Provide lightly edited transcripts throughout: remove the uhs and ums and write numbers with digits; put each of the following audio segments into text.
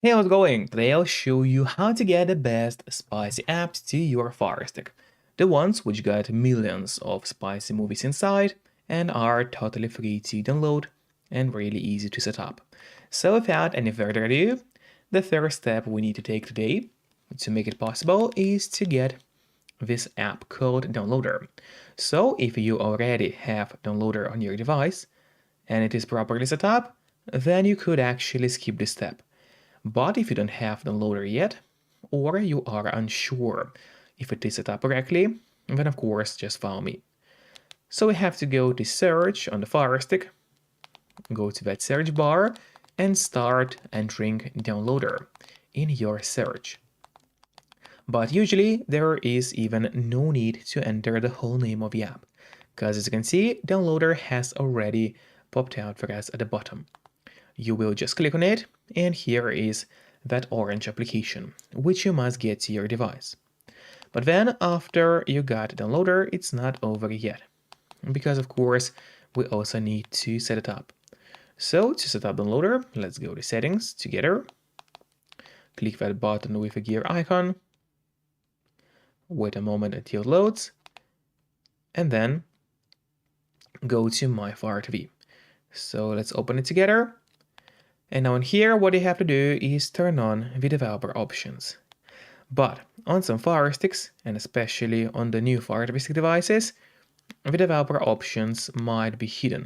Hey, how's it going? Today I'll show you how to get the best spicy apps to your Firestick. The ones which got millions of spicy movies inside and are totally free to download and really easy to set up. So without any further ado, the first step we need to take today to make it possible is to get this app called Downloader. So if you already have Downloader on your device and it is properly set up, then you could actually skip this step. But if you don't have the loader yet, or you are unsure if it is set up correctly, then of course just follow me. So we have to go to search on the Firestick, go to that search bar and start entering downloader in your search. But usually there is even no need to enter the whole name of the app, because as you can see, downloader has already popped out for us at the bottom. You will just click on it, and here is that orange application, which you must get to your device. But then after you got downloader, it's not over yet, because of course we also need to set it up. So to set up downloader, let's go to settings together, click that button with a gear icon, wait a moment until it loads, and then go to My Fire TV. So let's open it together. And now in here, what you have to do is turn on the developer options. But on some Fire Sticks, and especially on the new Fire TV Stick devices, the developer options might be hidden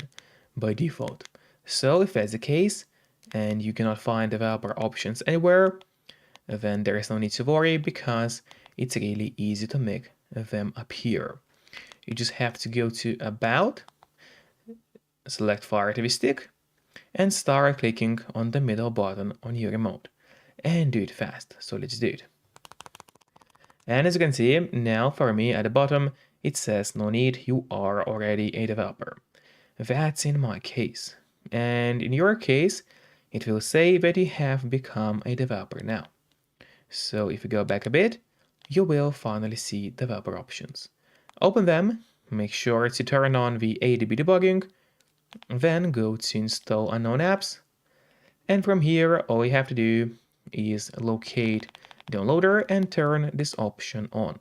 by default. So if that's the case, and you cannot find developer options anywhere, then there is no need to worry because it's really easy to make them appear. You just have to go to About, select Fire TV Stick, and start clicking on the middle button on your remote and do it fast. So let's do it. And as you can see, now for me at the bottom, it says no need, you are already a developer. That's in my case. And in your case, it will say that you have become a developer now. So if you go back a bit, you will finally see developer options. Open them, make sure to turn on the ADB debugging, then go to install unknown apps, and from here all you have to do is locate downloader and turn this option on.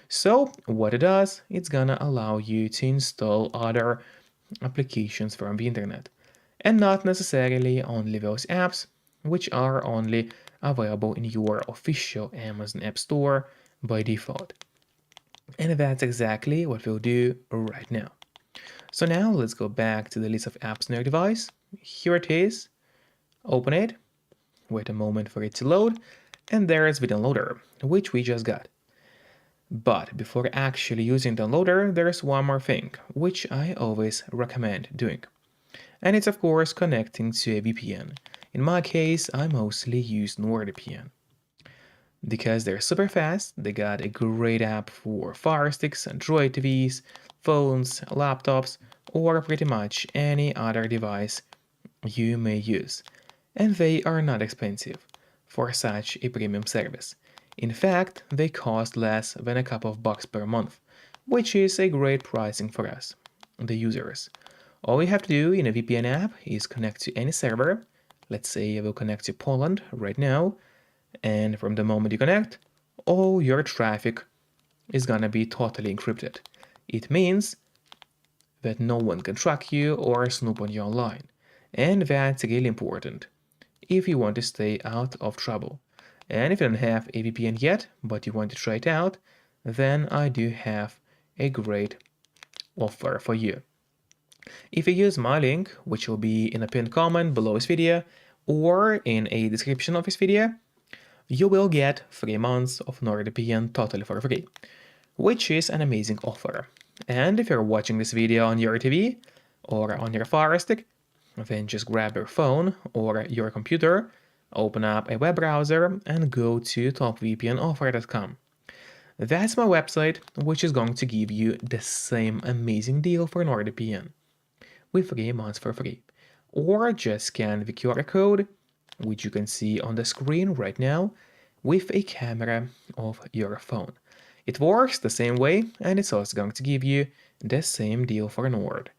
So what it does, it's gonna allow you to install other applications from the internet, and not necessarily only those apps which are only available in your official Amazon App Store by default. And that's exactly what we'll do right now. So now let's go back to the list of apps on your device. Here it is. Open it. Wait a moment for it to load. And there's the downloader, which we just got. But before actually using downloader, there's one more thing, which I always recommend doing. And it's of course connecting to a VPN. In my case, I mostly use NordVPN. Because they're super fast, they got a great app for Fire Sticks, Android TVs, phones, laptops, or pretty much any other device you may use. And they are not expensive for such a premium service. In fact, they cost less than a couple of bucks per month, which is a great pricing for us, the users. All we have to do in a VPN app is connect to any server. Let's say I will connect to Poland right now, and from the moment you connect, all your traffic is gonna be totally encrypted. It means that no one can track you or snoop on you online. And that's really important if you want to stay out of trouble. And if you don't have a VPN yet, but you want to try it out, then I do have a great offer for you. If you use my link, which will be in a pinned comment below this video or in a description of this video, you will get 3 months of NordVPN totally for free, which is an amazing offer. And if you're watching this video on your TV or on your Fire Stick, then just grab your phone or your computer, open up a web browser and go to topvpnoffer.com. That's my website, which is going to give you the same amazing deal for NordVPN with 3 months for free. Or just scan the QR code, which you can see on the screen right now, with a camera of your phone. It works the same way, and it's also going to give you the same deal for Nord.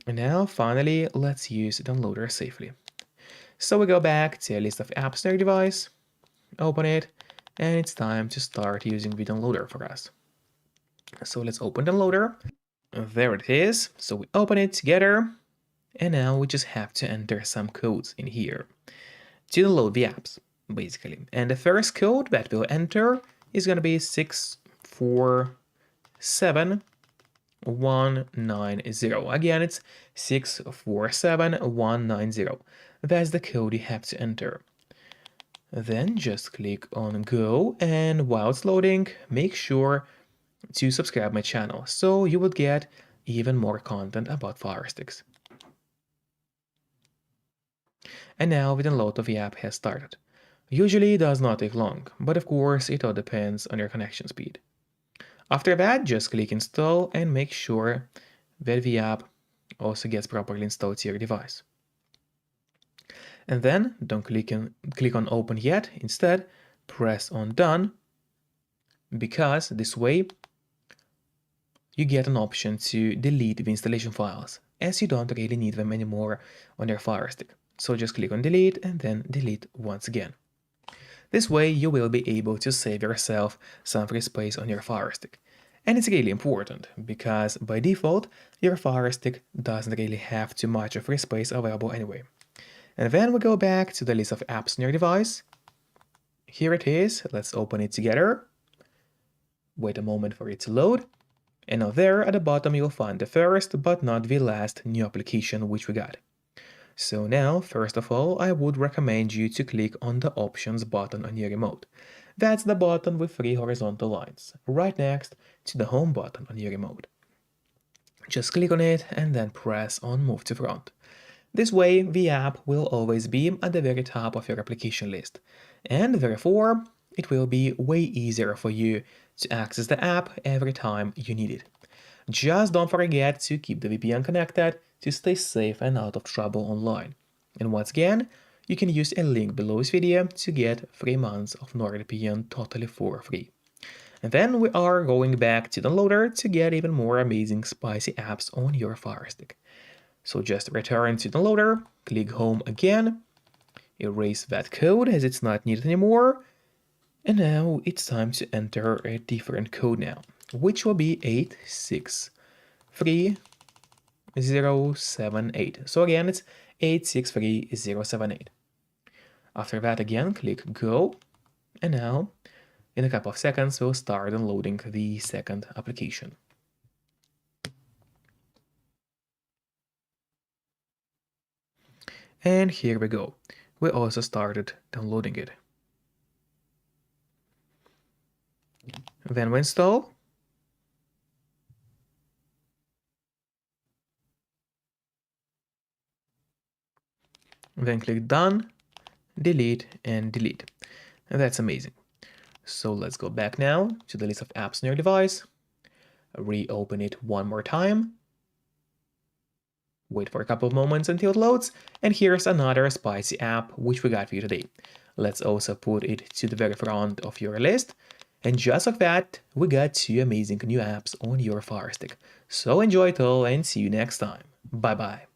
And now, finally, let's use downloader safely. So we go back to a list of apps on your device, open it, and it's time to start using the downloader for us. So let's open the downloader. There it is. So we open it together, and now we just have to enter some codes in here to download the apps, basically. And the first code that we'll enter is going to be 647190. Again, it's 647190. That's the code you have to enter. Then just click on go, and while it's loading, make sure to subscribe my channel so you would get even more content about Firesticks. And now the download of the app has started. Usually it does not take long, but of course it all depends on your connection speed. After that, just click install and make sure that the app also gets properly installed to your device. And then don't click on open yet. Instead, press on done, because this way you get an option to delete the installation files, as you don't really need them anymore on your Firestick. So just click on delete and then delete once again. This way you will be able to save yourself some free space on your Firestick. And it's really important, because by default your Firestick doesn't really have too much of free space available anyway. And then we go back to the list of apps on your device. Here it is. Let's open it together. Wait a moment for it to load. And now there at the bottom you'll find the first but not the last new application which we got. So now, first of all, I would recommend you to click on the options button on your remote. That's the button with 3 horizontal lines, right next to the home button on your remote. Just click on it and then press on move to front. This way, the app will always be at the very top of your application list, and therefore, it will be way easier for you to access the app every time you need it. Just don't forget to keep the VPN connected to stay safe and out of trouble online. And once again, you can use a link below this video to get 3 months of NordVPN totally for free. And then we are going back to the downloader to get even more amazing spicy apps on your Firestick. So just return to the downloader, click home again, erase that code as it's not needed anymore, and now it's time to enter a different code now, which will be 863078. So again, it's 863078. After that, again, click go, and now in a couple of seconds we'll start downloading the second application. And here we go. We also started downloading it. Then we install. Then click done, delete, and delete. And that's amazing. So let's go back now to the list of apps on your device. Reopen it one more time. Wait for a couple of moments until it loads, and here's another spicy app which we got for you today. Let's also put it to the very front of your list, and just like that, we got 2 amazing new apps on your Firestick. So enjoy it all and see you next time. Bye bye.